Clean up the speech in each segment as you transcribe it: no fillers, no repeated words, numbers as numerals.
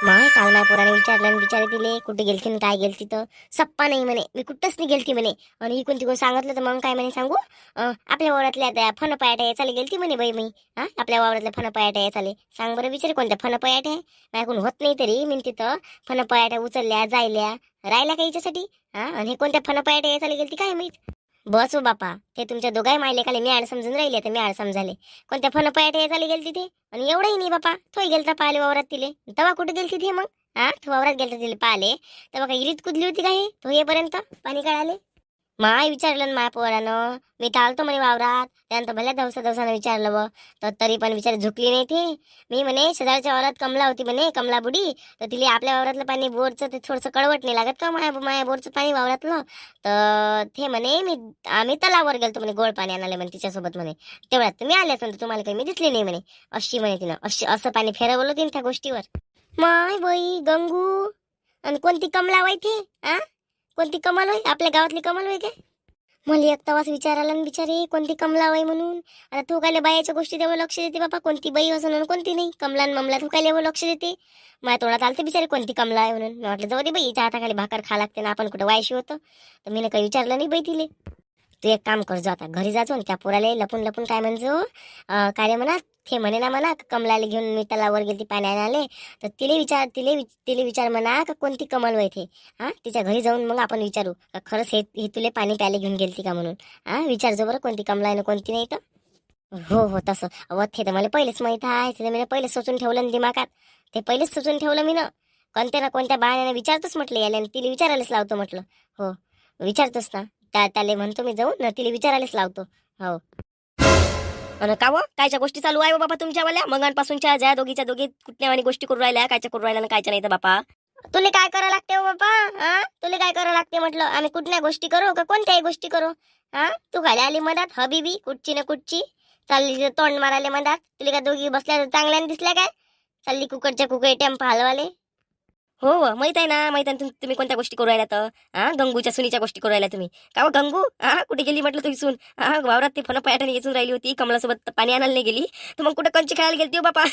माय काल माय पोराने विचारलं आणि बिचारे दिले कुठे गेलती आणि काय गेलती तर सप्पा नाही म्हणे, मी कुठंच नाही गेलती म्हणे. आणि इकून तिकून सांगितलं तर मग काय म्हणे सांगू, आपल्या वावरातल्या त्या फनपयाट्या याचाले गेलती म्हणे बाई मी. आपल्या वावरातल्या फनपयाट्या याचाले सांग बरं, विचारे कोणत्या फनपयाट्या आहे. माझ्याकडून होत नाही तरी मी तिथं फनपयाट्या उचलल्या जायल्या राहिल्या का याच्यासाठी. आणि हे कोणत्या फनपयाट्या याचाले गेलती काय माहित. बस हो बापा, ते तुमच्या दोघाही मायले खाली मी आड समजून राहिले तर मी आड समजाले. कोणत्या फनपयाट्या याचाले गेलती ते. आणि एवढंही नाही बापा, तोही गेलता पाहिले वावरात तिले. तेव्हा कुठे गेलती ते मग. तू वावरात गेलता तिले पाहिले तेव्हा काही इरीत कुदली होती काही तो येपर्यंत पाणी काढाले. माय विचारलं ना माय पोरानं, मी चालतो म्हणे वावरात. त्यानंतर भल्या दिवसानं विचारलं व तर तरी पण विचार झुकली नाही ते. मी म्हणे शेजारच्या वावरात कमला होती म्हणे, कमला बुडी. तर तिला आपल्या वावरातलं पाणी बोरचं ते थोडंसं कळवट नाही लागत का माया बोरचं पाणी वावरातलं. तर ते म्हणे आम्ही तलावर गेलतो म्हणे गोड पाणी आणाले म्हणे तिच्यासोबत म्हणे. तेवढ्यात तुम्ही आले असेल तर तुम्हाला काही मी दिसले नाही म्हणे. अशी म्हणे तिनं असं पाणी फेरवलं तिने त्या गोष्टीवर. माय बाई गंगू. आणि कोणती कमला वाई ती. कोणती कमल होय, आपल्या गावातली कमल होय काय. मला एक तवाच विचारायला ना बिचारी कोणती कमला होय म्हणून. आता तू काय बायाच्या गोष्टी तेव्हा लक्ष देते बाबा, कोणती बाई असं म्हणून कोणती नाही. कमला ममला तू काय लक्ष देते. माझ्या तोंडात आलते बिचारी कोणती कमला आहे म्हणून. मी म्हटलं जाऊ दे बाई, हाताखाली भाकर खा लागते ना, आपण कुठं वायशी होतं. तर मी काही विचारलं नाही बाई तिले. तू एक काम कर, जो आता घरी जाचो त्या पोराला लपून लपून काय म्हणजो, काय रे म्हणा ते म्हणे ना म्हणा कमलाला घेऊन मी तलावर गेली पाणी आणाले. तर तिले विचार म्हणा का कोणती कमल वय ते. तिच्या घरी जाऊन मग आपण विचारू का खरंच हे तुले पाणी प्यायला घेऊन गेलती का म्हणून. विचारजो बरं कोणती कमला आहे ना कोणती नाही तर. हो हो तसं ते तर मला पहिलेच माहित आहे. ते मी पहिलेच सोचून ठेवलं ना दिमागात. ते पहिलेच सोचून ठेवलं मी ना. कोणत्या ना कोणत्या बाळाने विचारतोच म्हटलं याला, तिला विचारायलाच लावतो म्हटलं. हो विचारतोच ना. त्याला म्हणतो मी जाऊन ना तिला विचारायलाच लावतो. हो. आणि का व कायच्या गोष्टी चालू आहे बाबा तुमच्यावाल्या मंगांपासूनच्या ज्या दोघी कुठल्या आणि गोष्टी करू राहिल्या, कायच्या करू राहिल्या आणि कायच्या नाही तर बापा. तुला काय करावं लागते हो बापा. तुला काय करावं लागते म्हटलं. आम्ही कुठल्या गोष्टी करू का कोणत्याही गोष्टी करू. तू खाली आली मधात हबीबी कुठची ना कुठची चालली तोंड मारायला मधात. तुला का दोघी बसल्या चांगल्याने दिसल्या काय. चालली कुकडच्या कुकडे टेम्पो हलवाले. हो हो माहित आहे ना, माहित आहे तुम्ही कोणत्या गोष्टी करू राहिल्या तर. गंगूच्या सुनीच्या गोष्टी करू राहिल्या तुम्ही. का हो गंगू कुठे गेली म्हटलं तुम्ही सून. वावरात ते फन पॅटर्न येचून राहिली होती, कमलासोबत पाणी आणायला नाही गेली तर मग कुठं कंची खेळायला गेलती हो बापा.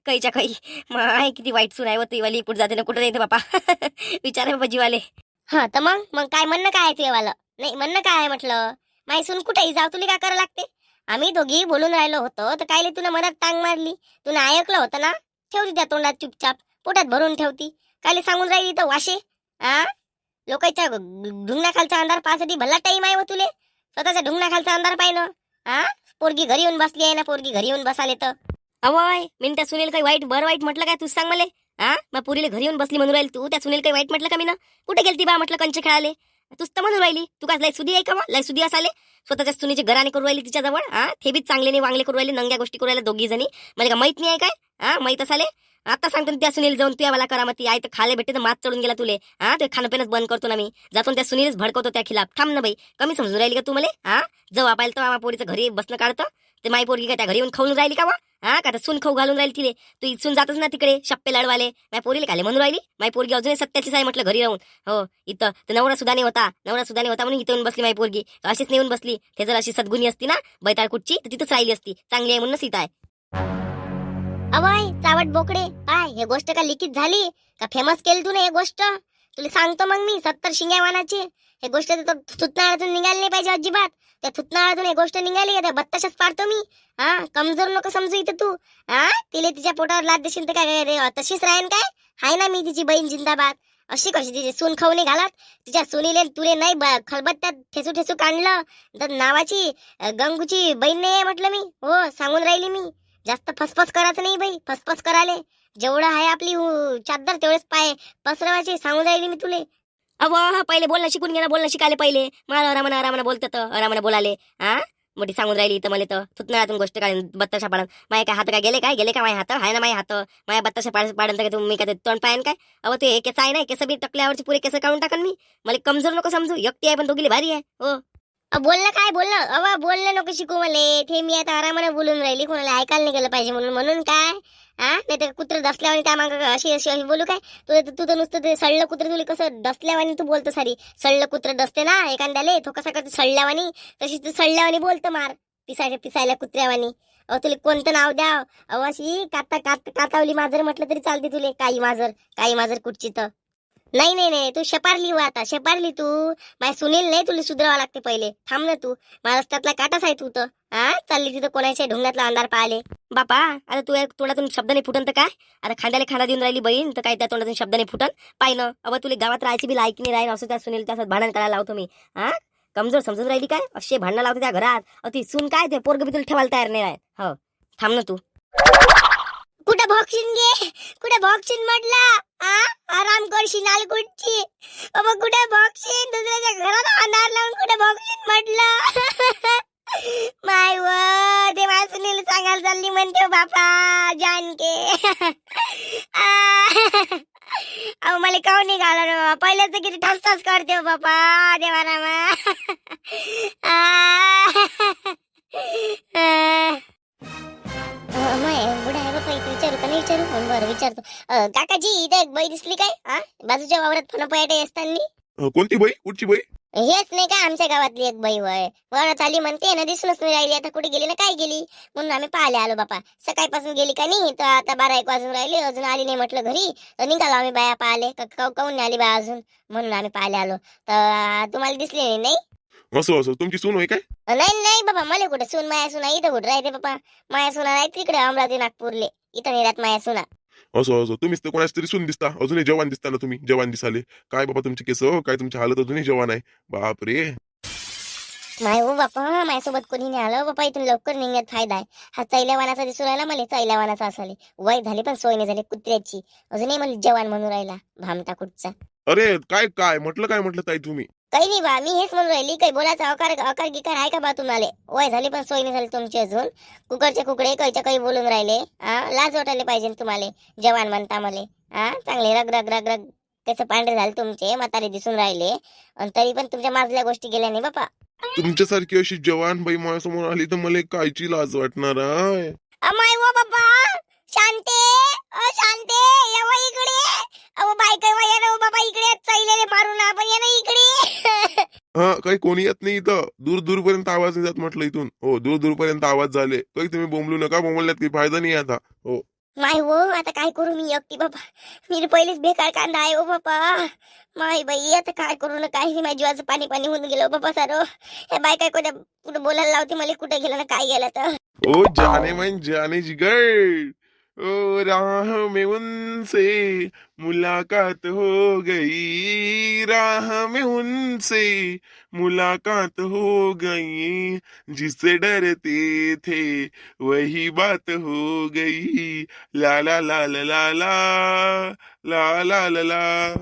काहीच्या काही माय किती वाईट सून आहे होती वाली, कुठं जाते ना कुठं नाही बापा. विचार आहे बाबा जीवाले. हा तर मग काय म्हणणं काय आहे तुझ्यावालं. नाही म्हणणं काय आहे म्हटलं. माय सून कुठेही जाऊ तुला काय करावं लागते. आम्ही दोघी बोलून राहिलो होतो तर कायले तुला मनात टांग मारली. तुला ऐकलं होतं ना. ठेवली त्या तोंडात चुपचाप, पोटात भरून ठेवती. कायले सांगून राहिली तर वाशे. लोकांच्या ढुंगणाखालचा अंधार पाहासाठी भला टाईम आहे व तुले. स्वतःच्या ढुंगणाखालचा अंधार पाय ना. पोरगी घरी येऊन बसली आहे ना, पोरगी घरी येऊन बसाले तर. अवय मी त्या सुनील काही वाईट म्हटलं काय तू सांग मला. मग पुरीला घरी येऊन बसली म्हणून राहिली तू, त्या सुनील काही वाईट म्हटलं का मी ना. कुठे गेलती बा म्हटलं कंचे खेळाले. तूच तर म्हणून राहिली तू काय लय सुधी आहे का लय सुधी असाले. स्वतःच्या सुनीचे घराने करू राहिली तिच्याजवळ. ते बी चांगले नाही वांगले करू राहिले, नंग्या गोष्टी करू राहिल्या दोघी जणी. मला का माहित नाही आहे काय. माहित असाले. आता सांगतो त्या सुनील जाऊन तुया मला करामती आहे तर खाले भेटते तर मात चढून गेला तुले. ते खाणं पिणंच बंद करतो ना मी. जातो त्या सुनीलच भडकवतो त्या खिलाफ. थांब ना बाई, कमी समजून राहिली का तू मला. जवळ पाहिलं तर पोरीचं घरी बसणं काढतं. ते माई पोरगी काय त्या घरी येऊन खाऊन राहिली का वा. का सून खाऊ घालून राहिली तिले. तू इथून जातच ना तिकडे शप्पे लढवाले. माय पोरीला खाले म्हणून राहिली. माय पोरगी अजूनही सत्याचीच आहे म्हटलं घरी राहून. हो इथं तर नवरा सुद्धा नाही होता म्हणून इथं येऊन बसली माय पोरगी. अशीच नेऊन बसली. ते जर अशी सद्गुणी असती ना बैताळ कुठची तर तिथंच राहिली असती. चांगली आहे म्हणून सीता आहे. अवाय चावट बोकडे, काय हे गोष्ट का लिखित झाली का फेमस केली तू ना हे गोष्ट. तुला सांगतो मग मी 70 शिंग्या वानाची. हे गोष्ट तर थुतनाळ्यातून निघाली नाही पाहिजे अजिबात. त्या थुतनाळ्यातून हे गोष्ट निघाली का त्या बत्ताशाच पाडतो मी. कमजोर नको समजू इथं तू. तिले तिच्या पोटावर लाद देशील तर काय तशीच राहीन काय. हाय ना मी तिची बहीण जिंदाबाद. अशी कशी तिची सून खाऊ नाही घालत. तिच्या सुनीले तुले नाही खलबत्त्यात ठेचू ठेचू काढलं तर नावाची गंगूची बहीण नाही आहे म्हटलं मी. हो सांगून राहिली मी. जास्त फसफस करायचं नाही बाई, फसफस कराले. जेवढं आहे आपली चादर तेवढेच पाय पसरवायचे सांगून राहिली मी तुले. अव पहिले बोलणं शिकून घे ना, बोलणं शिकायला पहिले. मला अरामना बोलतात अरामना बोलाले. मोठी सांगून राहिली तर मला तर थुतनाळ्यातून गोष्ट काढून बत्ताशा पाडन. माझ्या काय हात काय गेले का माझ्या हात आहे ना, माझ्या हात माझ्या बत्ताशा पाडन तर तुम्ही काय तोंड पायन काय. ते केस आहे ना, केस बी टकल्यावरची पुरे केस काढून टाकन मी. मला कमजोर नको समजू, एकटी आहे पण दोघीली भारी आहे. हो बोललं काय बोललं बोललं नको शिकू मले. ते मी आता आरामाने बोलून राहिली, कोणाला ऐकायला नाही गेलं पाहिजे म्हणून काय. नाही तर कुत्र दसल्यावानी त्या मागं अशी बोलू काय. तू तर नुसतं ते सळलं कुत्र तुला कसं डसल्यावानी तू बोलतो सारी. सळलं कुत्र डसते ना एखाद्याले, तो कसा करतो सळल्यावानी. तशी तू सळल्यावानी बोलतो मार पिसायला कुत्र्यावानी. तुला कोणतं नाव द्याव? अशी कातावली माजर म्हटलं तरी चालते तुले. काही माजर कुठची तर. नाही नाही नाही, तू शेपारली हो, आता शेपारली तू. माय सुनील नाही, तुला सुधरावं लागते पहिले. थांब ना तू. मला रस्त्यातला काटाच आहे तू तर. चालली तिथं कोणाच्या ढोंगातला अंधार पाहिले. बापा आता तू एक तोंडातून शब्द नाही फुटन तर काय? आता खांद्याला खांदा देऊन राहिली बहीण तर काय त्या तोंडातून शब्द नाही फुटन? पाय ना अब तुला गावात राहायची बी लायकी नाही राहील असं त्या सुनील त्याच्यात भांडण करायला लावतो मी. कमजोर समजून राहिली काय? असे भांडणं लावते त्या घरात. ती सून काय ते पोरग बी तुला ठेवायला तयार नाही आहे. हो थांब ना तू. कुठे भोगशीन गे? कुठे भोगशीन म्हटलं? आराम करशील नालकुटची. बाबा कुठे भोगशीन? दुसऱ्याच्या घरात अंधार लावून कुठे भोगशीन म्हटलं? माय व ते माझ्या सुनील सांगायला चालली म्हणते बापा जानके. अहो मला काऊन नाही घालवलं? पहिल्याच किती ठसठस करते हो बापा देवा रामा. बुडा आहे बापा, इथे विचारू का नाही विचारू? बरं विचारतो. काकाजी इथे एक बाई दिसली काय? बाजूच्या वावरात फन पयाटे असताना. कोणती बाई? कुठची बाई? हेच नाही का आमच्या गावातली एक बाई वय वरात आली म्हणते ना, दिसूनच नाही राहिली. आता कुठे गेली ना काय गेली म्हणून आम्ही पाहायला आलो बापा. सकाळपासून गेली का नाही तर आता 12-1 वाजून राहिले, अजून आली नाही म्हटलं घरी. तर निघालो आम्ही बाया पाहिले. काऊन नाही आली बाया अजून म्हणून आम्ही पाहायला आलो. तर तुम्हाला दिसली नाही? असं तुमची सून होय काय? नाही नाही बाबा, मला कुठं सून माया सुना इथं कुठं राहते बापा. माया सुना नाही तिकडे अमरावती नागपूरले. इथं नाही राहत माया सुना. असं तुम्हीच तर कोणाच तरी सून दिसता. अजूनही जवान दिसता ना तुम्ही. जवान दिसाले काय बाबा तुमचे केस? काय तुमची हालत अजूनही जवान आहे. बापरे. माय हो बापा, माझ्यासोबत कोणी नाही आलं बापा. इथून लवकर निघण्यात फायदा आहे. हा चैल्यावानाचा दिसून राहिला मला. चैल्यावानाचा असाले वय झाली पण सोय नाही झाली कुत्र्याची. अजूनही मला जवान म्हणून राहिला भामटा कुठचा. अरे काय म्हटलं ताई तुम्ही? काही नाही बा, मी हेच म्हणून राहिली. काही बोलायचा अकार गिकार आहे का बा तुम्हाला? वय झाली पण सोय नाही झाली तुमची अजून. कुकरचे कुकडे काहीच्या काही बोलून राहिले. लाज वाटायला पाहिजे तुम्हाला. जवान म्हणता मले. चांगले रग रग रग रग त्याचे पांढरे झाले तुमचे, म्हातारे दिसून राहिले. आणि तरी पण तुमच्या माजल्या गोष्टी गेल्या नाही बापा. तुमच्यासारखी अशी जवान बाई माझ्यासमोर आली तर मला कायची लाज वाटणार आहे? अमाय व बापा, शांते शांते येवा इकडे. अहो बायका वा या ना बाबा इकडे. चैलेले मारून आपण या ना इकडे. काही कोणी येत नाही इथं. दूर पर्यंत आवाज नाही जात म्हटलं इथून. हो दूर पर्यंत आवाज झाले. काही तुम्ही बोंबलू नका. बोंबलण्यात काही फायदा नाही आता. हो माय हो आता काय करू मी एकटी बाबा. मी पहिलेच बेकार कांदा आहे हो बापा. माय बाई आता काय करू ना काही नाही. माझ्या जीवाचं पाणी होऊन गेलं बापा सारं. हे बाय काय कुठं बोलायला लावते मला. कुठे गेलं ना काय गेलं तर. ओ जाने मन जाने जिगर, ओ राह में उनसे मुलाकात हो गई, राह में उनसे मुलाकात हो गई, जिससे डरते थे वही बात हो गई, ला ला ला ला ला ला ला ला ला ला.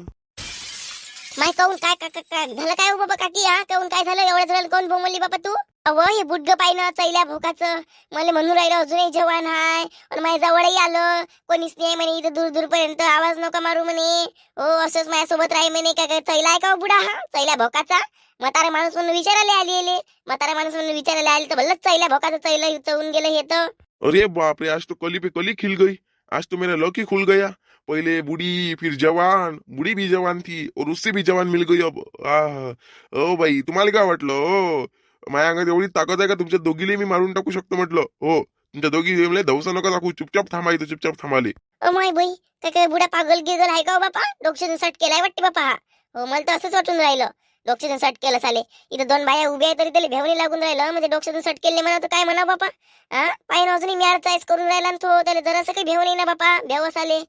माय काऊन काय झालं काय हो बाबा काकी? काऊन काय झालं? एवढ्या झालं कोण बोंबली बाबा तू? अव हे बुडग पाहिलं चैल्या भोकाचं. मला म्हणून राहिलं अजूनही जवान हाय. आणि माझ्या जवळही आलं. कोणीच नाही म्हणे इथं दूर पर्यंत. आवाज नका मारू म्हणे. हो असंच माझ्यासोबत राही म्हणे. काय चैला आहे का बुडा हा? चैल्या भोकाचा म्हातारा माणूस म्हणून विचारायला आली. म्हातारा माणूस म्हणून विचारायला आले तर भल्लच चैल्या भोकाचं चैला चवून गेलं हे तर. अरे बाप रे, आज तो कली पे कली खिल गई. आज तो मेरा लकी खुल गया. पहले बूढ़ी फिर जवान, बूढ़ी भी जवान थी और उससे भी जवान मिल गई अब. ओ बाई तुम्हाला काय वाटलं? हो माझ्या अंगात एवढी ताकद आहे का तुमच्या दोघीले मी मारून टाकू शकतो म्हटलं. हो तुमच्या दोघी धवसा नका दाखवू. चुपचाप थांबायचं. चुपचाप थांबाले. माय बाई काय बुडा पागल गिगल आहे का हो बापा? डोक्यातून सट केलाय वाटते बापा हा. हो मला तर असंच वाटून राहिलं. डोक्यातून सट केलं साले. इथं 2 बाया उभ्या आहे तरी त्याला भेवणी लागून राहिलं. म्हणजे डोक्यातून सट केले म्हणा तर काय म्हणा बापा. पाहिजे अजूनही म्याड चाईस करून राहिला तो. त्याला जरासं काही भेवणी ना बापा. भेवस आले.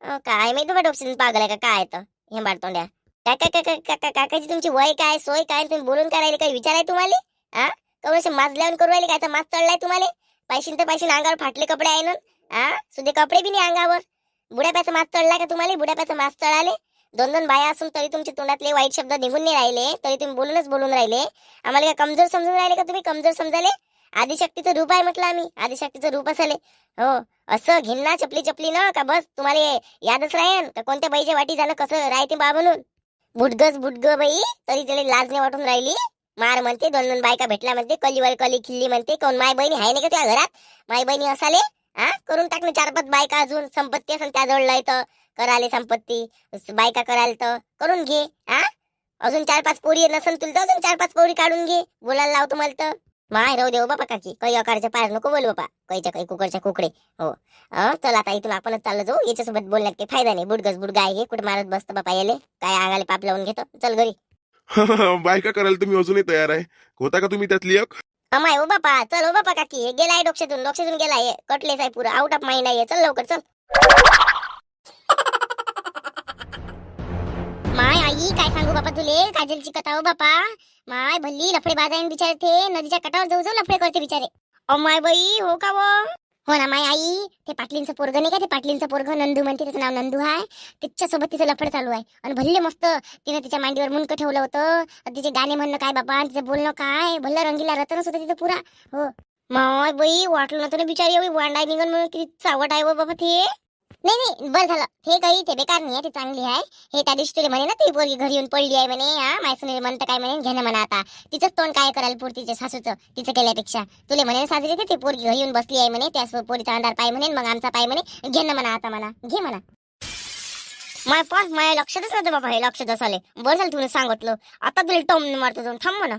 काय माहिती बा डोक्यातून पागल आहे का काय तर हे बाळतोंड्या. काकाची तुमची वय काय सोय काय? तुम्ही बोलून काय राहिले? काही विचार आहे तुम्हाला? कवळसे माज लावून करू राहिले काय? माज चढलाय तुम्हाला? पैशीन तर पैशीन अंगावर फाटले कपडे आहे ना. सुधे कपडे बी नाही अंगावर. बुड्याप्याचा माज चढलाय का तुम्हाला? बुड्याप्याचा माज चढाले. 2 बाया असून तरी तुमचे तोंडातले वाईट शब्द निघून नाही राहिले. तरी तुम्ही बोलून राहिले. आम्हाला काय कमजोर समजून राहिले का तुम्ही? कमजोर समजाले? आदिशक्तीचं रूप आहे म्हटलं आम्ही. आदिशक्तीचं रूप असेल. हो असं घेणना चपली ना का बस तुम्हाला यादच राहीन का कोणत्या बाईच्या वाटी जाणं कसं राहते बा म्हणून. बुडग बाई तरी त्याला लाज नाही वाटून राहिली. मार म्हणते 2 बायका भेटला म्हणते. कलीवर कली खिल्ली म्हणते. कोण माय बहिणी आहे नाही का त्या घरात? माय बहिणी असाले. करून टाकणे 4-5 बायका. अजून संपत्ती असेल त्याजवळ लय तर कराले संपत्ती. बायका कराल तर करून घे. अजून 4-5 पोरी नसेल तुला तर अजून 4-5 पोरी काढून घे. बोलायला लावतो मला तर. माय राहू देऊ बापा काकी, काही अकारच्या पार नको बोल बापा, काहीच्या काही कुकडच्या कुकडे. हो चल आता इथून आपणच चाललो जाऊ, याच्यासोबत बोलण्यात काही फायदा नाही. बुडगस बुड गाय हे कुठे मारत बसतं बापा, याले काय आगाले पाप लावून घेतो. चल घरी. बायका करायला तुम्ही अजूनही तयार आहे, होता का तुम्ही त्यातली एक? अमाय ओ बापा, चल ओ बापा काकी, हे गेलाय डोक्यातून गेलाय, कटलेस आहे पुरा, आउट ऑफ माइंड आहे. चल लवकर चल. माय आई काय सांगू बापा तुले, काजलची कथा हो बापा. माय भल्ली लफडे बाजायन बिचारे ते, नदीच्या कटावर जाऊ जाऊ लफडे करते बिचारे. अमाय बाई हो का वो? हो ना माय आई, ते पाटलींचं पोरग नाही का, ते पाटलींचं पोरग नंदू म्हणते, त्याचं नाव नंदू आहे. तिच्यासोबत तिचं लफड चालू आहे, आणि भल्ले मस्त तिने तिच्या मांडीवर मुंडकं ठेवलं होतं. तिचे गाणे म्हणणं काय बाबा, तिचं बोलणं काय, भल्ला रंगीला रतनच होतं तिचं पुरा. हो माय बाई, वाटलं नव्हतं ना बिचारी एवढी वांडाय निघन म्हणून, किती चावट आहे वो बाबा ते. नाही नाही बरं झालं, हे काही ते बेकार नाही आहे, ते चांगली आहे. हे त्या दिवशी तुला म्हणे ना, ती पोरगी घरी येऊन पडली आहे म्हणे, मायसून म्हणतं काय म्हणे, घेणं म्हणा आता तिचंच तोंड काय करायला पुरतीचे सासूचं, तिचं केल्यापेक्षा. तुला म्हणे साजरी ते पोरगी घरी येऊन बसली आहे म्हणे, त्या पोरीचा अंधार पाय म्हणे, मग आमचा पाय म्हणे, घेणं म्हणा आता मला, घे म्हणा. माझ्या लक्षातच नव्हतं बाबा, हे लक्षात आले. बरं झालं तुला सांगितलं, आता तुला टोम मारतो जाऊन, थांब म्हणा.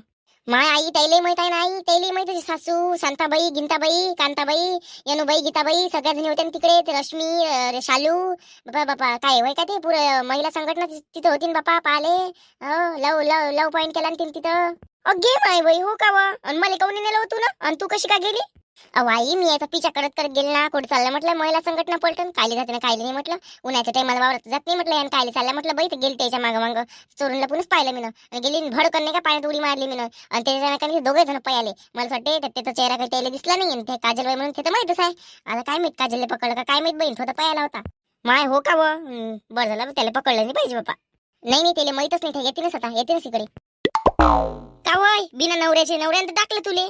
माय आई त्याला माहित आहे ना, आई त्याला माहित आहे, सासू शांताबाई, गिंताबाई, कांताबाई, यनुबाई, गीताबाई सगळ्या जणी होत्या तिकडे. ते रश्मी, शालू बापा बापा काय होय का, ते पुरं महिला संघटना तिथं होती ना बापा, पाहिले. लव लव लव पॉईंट केला ना तिथं. अगे माय बाई हो का वा, आणि मला काऊन नेलं होतं ना, आणि तू कशी का गेली? आई मी याचा पिछा करत करत गेले ना, कुठं चाललं म्हटलं महिला संघटना पलटून, कायले जाते ना कायले नाही म्हटलं, उन्हाच्या टायमाला वावरत जात नाही म्हटलं, आणि कायले चाललं म्हटलं बाई, ते गेली त्याच्या मागं चोरूनला पुन्हा पाहिलं मी, आणि गेली भडकन नाही का पाण्यात उडी मारली मी, आणि त्याच्या दोघे जण पयाले. मला वाटते त्याचा चेहरा काही त्याला दिसला नाही, आणि ते काजल बाई म्हणून ते तर माहितच आहे. आता काय माहित काजलले पकडलं का काय माहित, बहीण तो तर पयाला होता. माय हो का व, बरं झालं त्याला पकडलं नाही पाहिजे बापा. नाही नाही त्याला माहितच नाही, येते आता येते इकडे. का वय बिना नवऱ्यानं टाकलं तुले,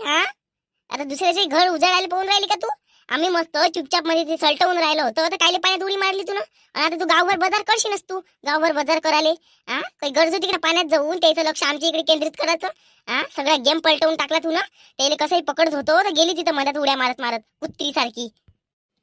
आता दुसऱ्याचे घर उजाडायला पाहून राहिली का तू? आम्ही मस्त चुपचाप मध्ये ते सलटवून राहिलो होतं, तर कायले पाण्यात उडी मारली तू ना, आणि आता तू गावभर बाजार करशीलच, तू गावभर बाजार कराले. काही गरज होती का पाण्यात जाऊन त्याचं लक्ष आमच्या इकडे केंद्रित करायचं? सगळा गेम पलटवून टाकला तू ना. त्याला कसंही पकडत होतो, तर गेली तिथं मधात उड्या मारत मारत कुत्री सारखी.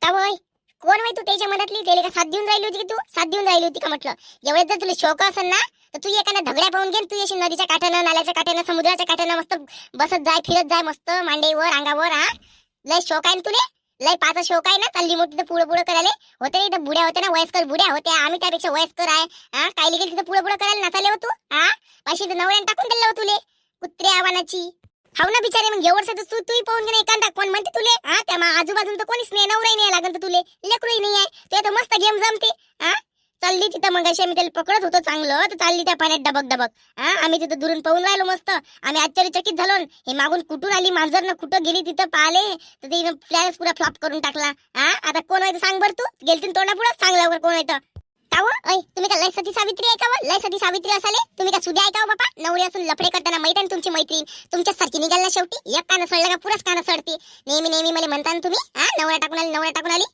का वय कोण माहिती तू त्याच्या मधातली? त्याला का साथ देऊन राहिली होती की तू? साथ देऊन राहिली होती का म्हटलं? एवढ्यात जर तुला शौक असेल ना, तर तू एखाद्या धगड्या पाहून घे, तू अशी नदीच्या काठानं, नाल्याच्या काठानं, समुद्राच्या काठानं मस्त बसत जाय, फिरत जाय मस्त मांडीवर अंगावर. लय शौक आहे ना तुले, लय पाचा शौक आहे ना, चालली मोठी तर पुढं पुढं करायला. होते इथं बुड्या होत्या ना, वयस्कर बुड्या होत्या, आम्ही त्यापेक्षा वयस्कर आहे. काय गेली तिथं पुढं पुढं करायला नाचाले हो तू? पैसे तर नवऱ्याने टाकून दिलं हो तुले, कुत्रे आव्हानाची. हाव ना बिचारे, मग एवढं तू तूही पाहून घे ना एखादा. कोण म्हणते तुले? त्या आजूबाजून तर कोणीच नाही, नवराही नाही लागत तर तुले, लेकरूही नाही आहे, ते तर मस्त गेम जमते. चालली तिथं मग अशी आम्ही त्याला पकडत होतो चांगलं, तर चालली त्या पाण्यात डबक डबक. आम्ही तिथं दुरून पाहून राहिलो मस्त. आम्ही आश्चर्यचकित झालो, हे मागून कुठून आली मांजर ना कुठं गेली तिथं पाहिले, तर तिने प्लॅनच पुरा फ्लॉप करून टाकला. आता कोण आहे सांग बरं, तू गेलती तोंडा पुढं सांग लवकर कोण आहे? का तुम्ही का लय सती सावित्री आहे का? लय सती सावित्री असाले तुम्ही का सुद्या आहे का बापा? नवरी असून लफडे करताना माहित आहे तुमची मैत्रीण तुमच्यासारखी निघाल ना शेवटी. एक कान सडलं का पुराच कान सडते. नेहमी नेहमी मला म्हणता ना तुम्ही नवरा टाकून आली, नवरा टाकून आली.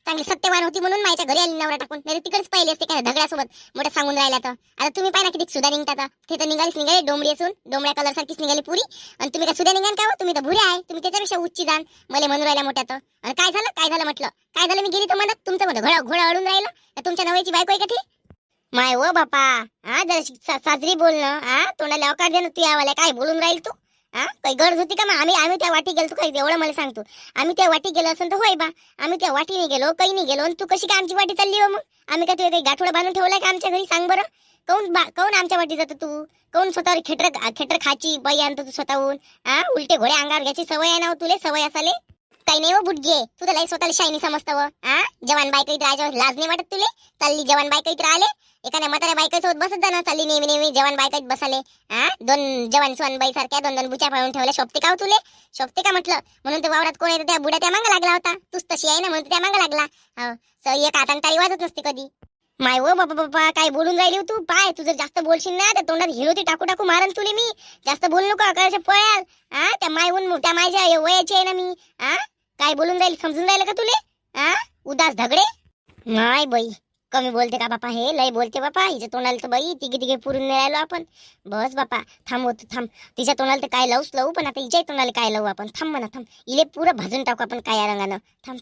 चांगली सत्यवान होती म्हणून माझ्या घरी आली नवरा टाकून, नाही तिकडेच पाहिली असते काय धगड्यासोबत मोठं सांगून राहिला. तर आता तुम्ही पाहिजे किती सुद्धा निघतात. ते तर निघाली डोंबडी असून डोंबड्या कलर सारखीच निघाली पुरी, आणि तुम्ही का सुद्धा निघाल का? तुम्ही तर भुरे आहे, तुम्ही त्याच्यापेक्षा उच्ची जाण मला म्हणून राहिल्या मोठ्यात. आणि काय झालं म्हटलं, काय झालं? मी गेली तर म्हणत तुमचं मध्ये घोडा अडून राहिलं. तुमच्या नवऱ्याची बायको आहे का ती? माय व बापा जरा साजरी बोलणं, तोंडाला अवकार दे ना. तू यावाला काय बोलून राहील तू? काही गरज होती का? मग आम्ही त्या वाटी गेलो काही एवढं मला सांगतो. आम्ही त्या वाटी गेलो असेल तर होय बा, आम्ही त्या वाटीने गेलो काही नाही गेलो. आणि तू कशी काय आमची वाटी चालली हो? मग आम्ही काय तुला काही गाठोडा बांधून ठेवलाय का आमच्या घरी? सांग बरं. काऊन आमच्या वाटी जातो तू? काऊन स्वतःवर खेटर खाची बाई आणतो तू स्वतःहून? उलटे घोडे अंगावर घ्यायची सवय आहे ना तुले, सवय असाले. काही नाही हो बुटगे, तू तर लई स्वतःला शायनी समजतं व. जवान बायका इथे राहायच्यावर लाज नाही वाटत तुले? चालली जवान बायका इथे आले, एखाद्या म्हाताऱ्या बायकासोबत बसत जा ना. चालली नेहमी नेहमी जवान बायका बसाले. दोन जवान स्वानबाई सारख्या दोन बुच्या पाळून ठेवल्या. शोभते का हो तुले? शोभते का म्हटलं? म्हणून ते वावरात कोण येतं त्या बुड्या त्या मागं लागला होता. तूच तशी आहे ना म्हणून त्या मागं लागला. एक हाताने टाळी वाजत नसते कधी. माय व बाबा बाबा काय बोलून राहिली तू? पाय तू जर जास्त बोलशील ना त्या तोंडात हिरोती टाकू टाकू मारन तुले मी. जास्त बोलू नको अकराच्या पळ्याल. त्या मायहून त्या माझ्या वयाची आहे ना मी. काय बोलून राहील समजून राहिलं का तुले? उदास धगडे. माय बाई कमी बोलते का बापा? हे लय बोलते बापा. हिच्या तोंडाला तर बाई तिघे पुरून नाही राहिलो आपण. बस बापा थांब तिच्या तोंडाला तर काय लावू पण आता हिच्या तोंडाला काय लावू आपण? थांब म्हणा थांब, इले पुरं भाजून टाकू आपण काय रंगानं. थांब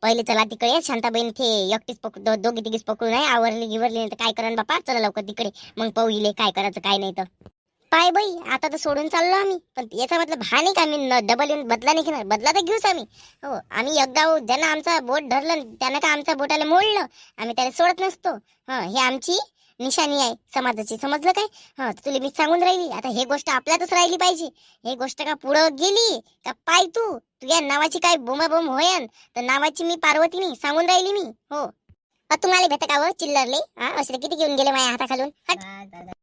पहिले चला तिकडे. शांताबाईन ते एकटीच पकडू, दोघी तिघीच पकडू नाही. आवरली गिवरली नाही तर काय करा बापा. चला लवकर तिकडे, मग पाहू इले काय करायचं काय नाही तर. पाय बाई आता तर सोडून चाललो आम्ही, पण याचा मतलब हा नाही का आम्ही डबल येऊन बदला नाही घेणार, बदला तर घेऊच आम्ही. हो आम्ही एकदा ज्यानं आमचा बोट धरलं त्यानं का आमच्या बोटाला मोडलं, आम्ही त्याला सोडत नसतो. हा हे आमची निशाणी आहे समाजाची, समजलं काय? हा तुला मी सांगून राहिली, आता हे गोष्ट आपल्यातच राहिली पाहिजे. हे गोष्ट का पुढं गेली का पाय तुझ्या नावाची काय बोंबाबोंब होयन, तर नावाची मी पार्वती नाही सांगून राहिली मी. हो तुम्हाला भेट का चिल्लरले, हा असले किती घेऊन गेले माझ्या हाताखालून. हट.